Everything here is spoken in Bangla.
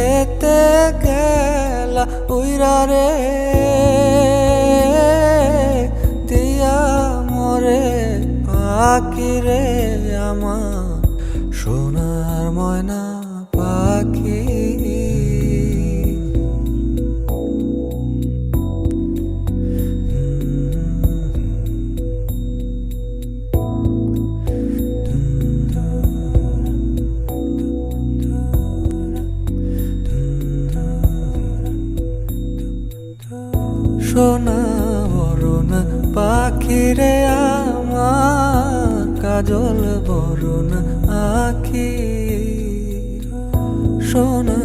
কেতে গেলা উইরা রে দিয়া মরে পাখি রে আমার সোনার ময়না পাখি। সোনা বরণ পাখি রে আমার কাজল বরণ আখি সোনা।